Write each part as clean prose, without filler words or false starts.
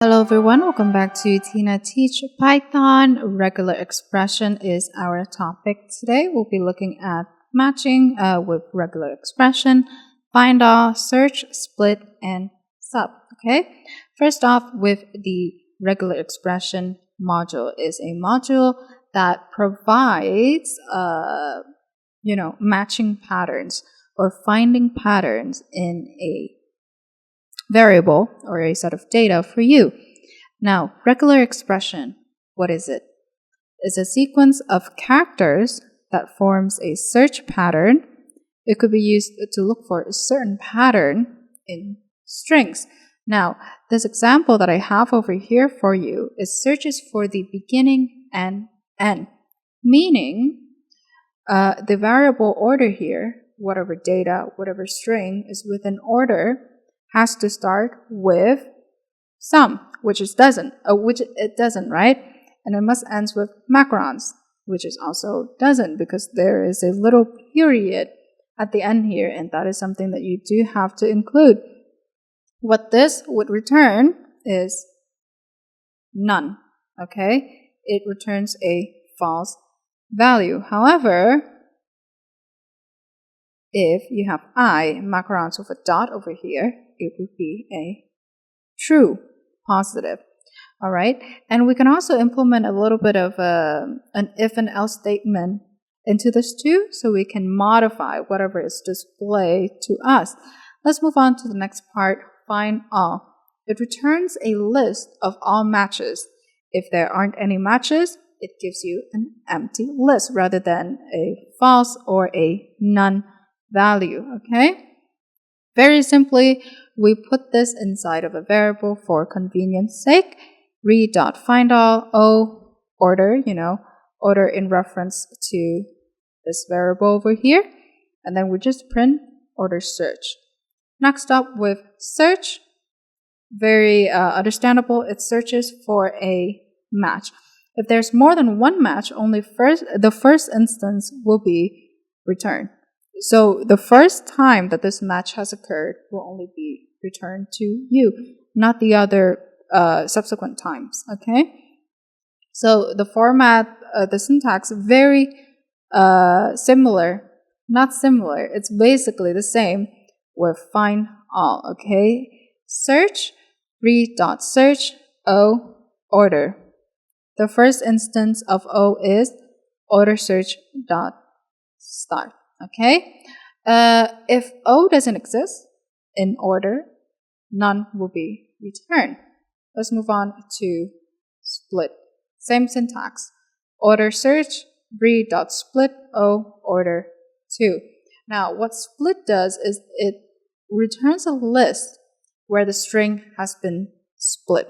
Hello everyone, welcome back to Tina Teach Python. Regular expression is our topic today. We'll be looking at matching with regular expression, find all, search, split, and sub. Okay, first off, with the regular expression module is a module that provides matching patterns or finding patterns in a variable or a set of data for you. Now, regular expression, what is it? It's a sequence of characters that forms a search pattern. It could be used to look for a certain pattern in strings. Now, this example that I have over here for you is searches for the beginning and end, meaning the variable order here, whatever data, whatever string is within order, has to start with some, which it doesn't, right? And it must end with macarons, which is also doesn't, because there is a little period at the end here, and that is something that you do have to include. What this would return is none, okay? It returns a false value. However, if you have macarons with a dot over here, it would be a true positive. All right. And we can also implement a little bit of an if and else statement into this too, so we can modify whatever is displayed to us. Let's move on to the next part, find all. It returns a list of all matches. If there aren't any matches, it gives you an empty list rather than a false or a none value. Okay. Very simply, we put this inside of a variable for convenience sake. Read.findAll, O, order, order in reference to this variable over here. And then we just print order search. Next up with search, very understandable. It searches for a match. If there's more than one match, the first instance will be returned. So the first time that this match has occurred will only be returned to you, not the other subsequent times, okay? So the format, the syntax, very similar, not similar, it's basically the same with find all, okay? Search, read.search, O, order. The first instance of O is order search dot start. Okay, if O doesn't exist in order, none will be returned. Let's move on to split. Same syntax. Order search, read.split, O, order 2. Now, what split does is it returns a list where the string has been split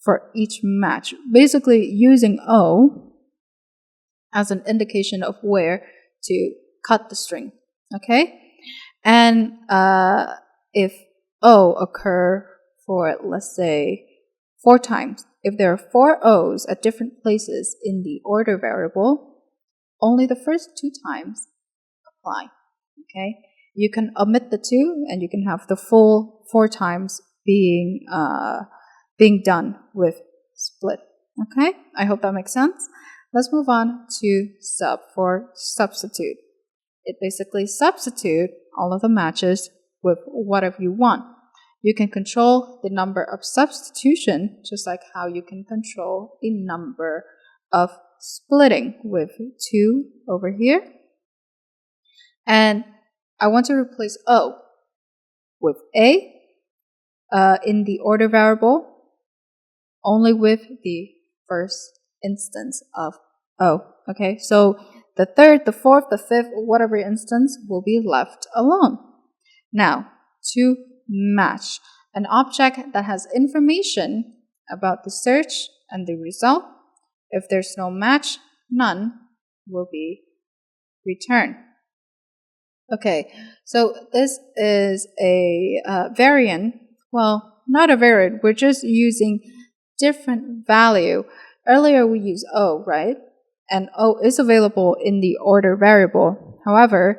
for each match, basically using O as an indication of where to cut the string, okay? And if O occur for, let's say, 4 times, if there are 4 O's at different places in the order variable, only the first 2 times apply, okay? You can omit the 2 and you can have the full 4 times being done with split, okay? I hope that makes sense. Let's move on to sub for substitute. It basically substitute all of the matches with whatever you want. You can control the number of substitution just like how you can control the number of splitting with 2 over here. And I want to replace O with A in the order variable only with the first instance of O. Okay, so the third, the fourth, the fifth, whatever instance will be left alone. Now, to match an object that has information about the search and the result. If there's no match, none will be returned. Okay, so this is a variant. Well, not a variant. We're just using different value. Earlier we used O, right? And O is available in the order variable. However,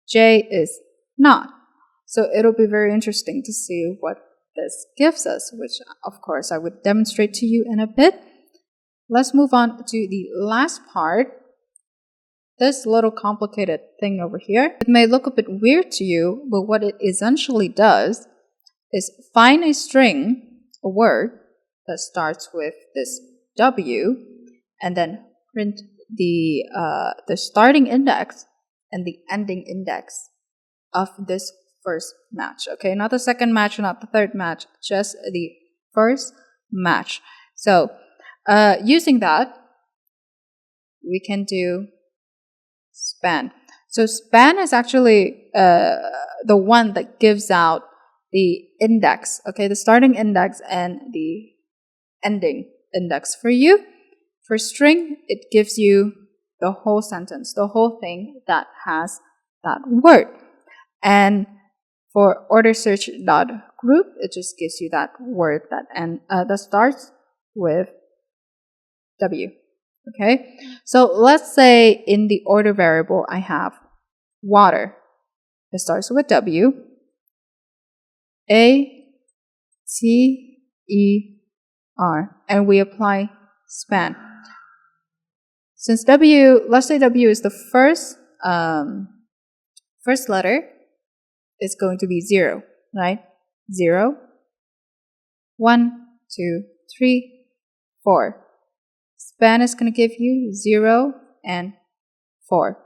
J is not. So it'll be very interesting to see what this gives us, which of course I would demonstrate to you in a bit. Let's move on to the last part. This little complicated thing over here. It may look a bit weird to you, but what it essentially does is find a string, a word, that starts with this W, and then print the starting index and the ending index of this first match. Okay, not the second match, not the third match, just the first match. So using that, we can do span. So span is actually the one that gives out the index, okay, the starting index and the ending index for you. For string, it gives you the whole sentence, the whole thing that has that word. And for order search dot group, it just gives you that word that starts with W. Okay, so let's say in the order variable I have water. It starts with W, A, T, E, R, and we apply span. Since W, let's say W is the first letter, it's going to be 0, right? 0, 1, 2, 3, 4. Span is going to give you 0 and 4.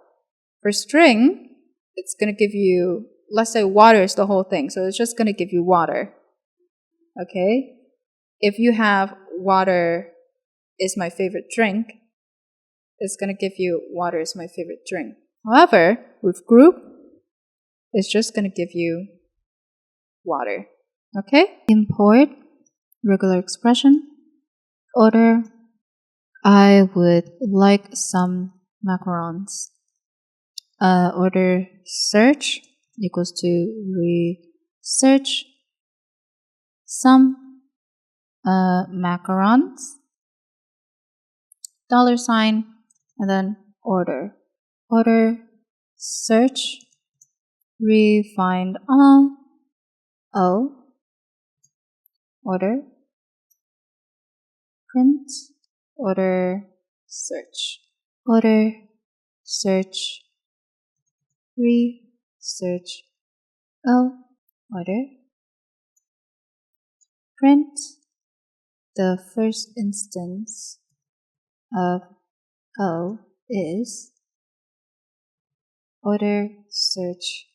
For string, it's going to give you, let's say water is the whole thing, so it's just going to give you water. Okay? If you have water is my favorite drink, it's going to give you water is my favorite drink. However, with group, it's just going to give you water. Okay? Import regular expression, order. I would like some macarons. Order search equals to research some macarons, $, and then order. Order search find all order print order search order search search order print the first instance of O is order search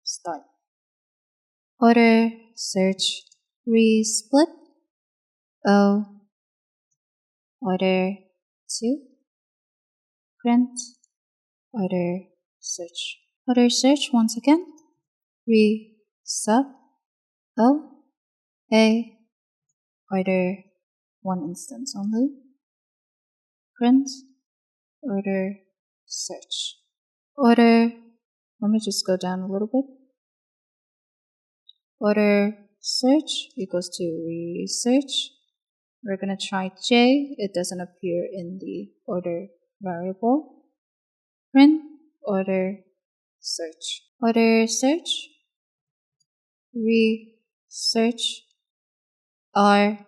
start. Order search split O order 2 print order search. Order search once again sub O A order 1 instance only print order search. Order, let me just go down a little bit. Order search equals to research. We're going to try J. It doesn't appear in the order variable. Print order search. Order search research R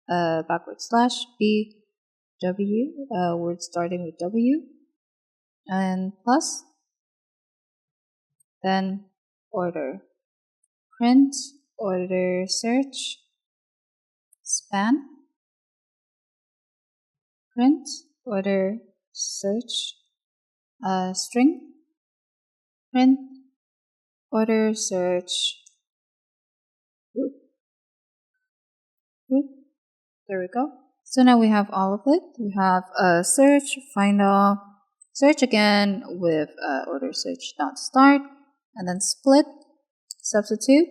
backward slash B W, word starting with W, and plus, then order. Print order search span. Print order search string. Print order search group. There we go. So now we have all of it. We have search, find all, search again with order search dot start, and then split, substitute,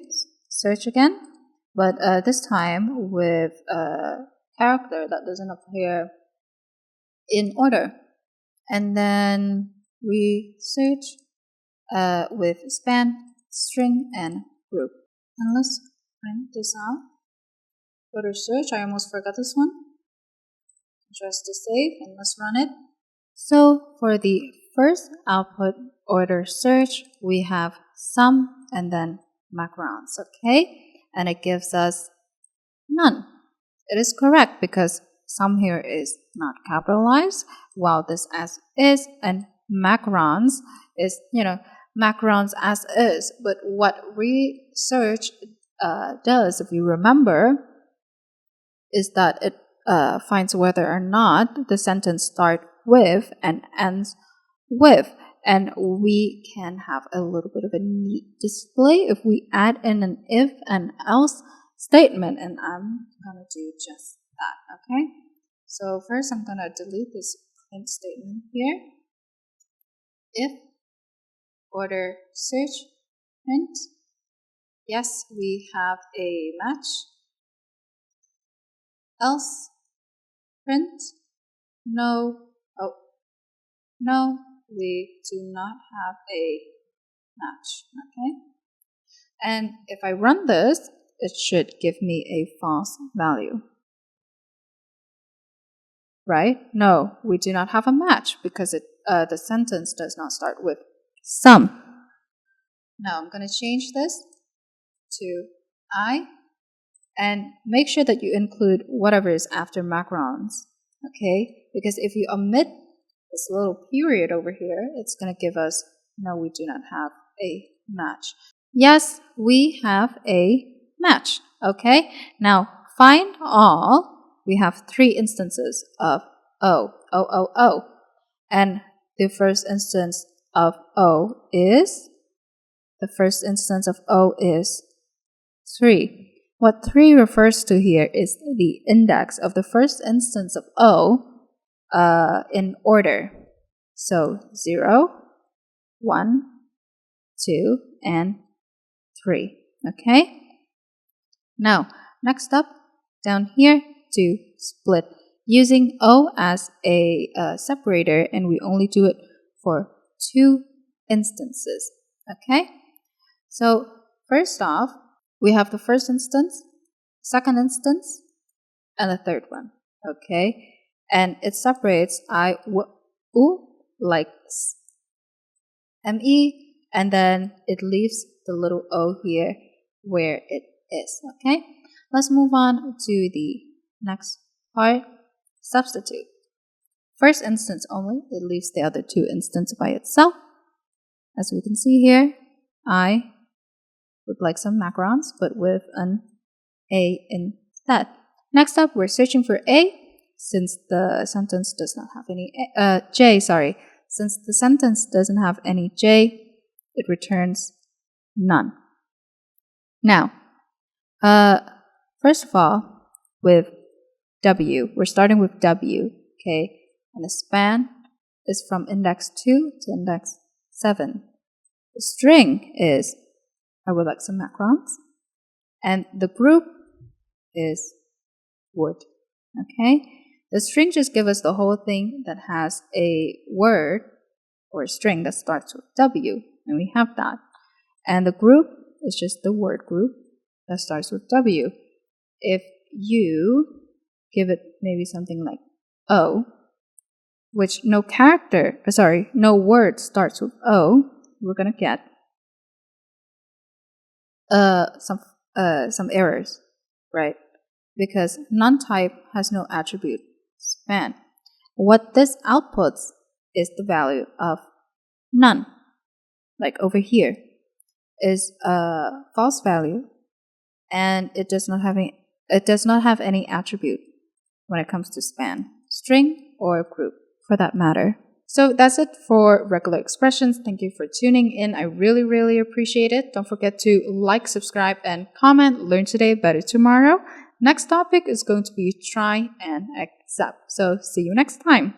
search again, but this time with a character that doesn't appear in order, and then we search with span, string, and group. And let's print this out. Order search, I almost forgot this one. Just to save, and let's run it. So for the first output order search, we have some and then macarons, okay? and it gives us none. It is correct because sum here is not capitalized, while this as is, and macarons is, macarons as is. But what research does, if you remember, is that it finds whether or not the sentence starts with and ends with. And we can have a little bit of a neat display if we add in an if and else statement. And I'm going to do just that, okay? So first I'm going to delete this print statement here. If order search print, yes, we have a match. Else print, no, no, we do not have a match, okay? And if I run this, it should give me a false value, right? No, we do not have a match because the sentence does not start with sum. Now I'm going to change this to I, and make sure that you include whatever is after macarons, okay? Because if you omit this little period over here, it's going to give us, no, we do not have a match. Yes, we have a match, okay? Now, find all. We have 3 instances of O. And the first instance of O is 3. What 3 refers to here is the index of the first instance of O in order. So 0, 1, 2, and 3. Okay? Now, next up, down here, to split. Using O as a separator, and we only do it for 2 instances. Okay? So, first off, we have the first instance, second instance, and the third one. Okay? And it separates I, W, U, like ME, and then it leaves the little O here where it is. Okay? Let's move on to the next part, substitute. First instance only, it leaves the other 2 instances by itself. As we can see here, I would like some macarons, but with an A instead. Next up, we're searching for A, since the sentence does not have any J, sorry. Since the sentence doesn't have any J, it returns none. Now, first of all, with W, we're starting with W, okay? And the span is from index 2 to index 7. The string is I would like some macarons, and the group is would, okay? The string just gives us the whole thing that has a word or a string that starts with W, and we have that. And the group is just the word group that starts with W. If you give it maybe something like O, which no word starts with O, we're gonna get some errors, right? Because none-type has no attribute span. What this outputs is the value of none, like over here, is a false value, and it does not have any attribute when it comes to span, string or group for that matter. So that's it for regular expressions. Thank you for tuning in. I really, really appreciate it. Don't forget to like, subscribe, and comment. Learn today, better tomorrow. Next topic is going to be try and accept. So see you next time.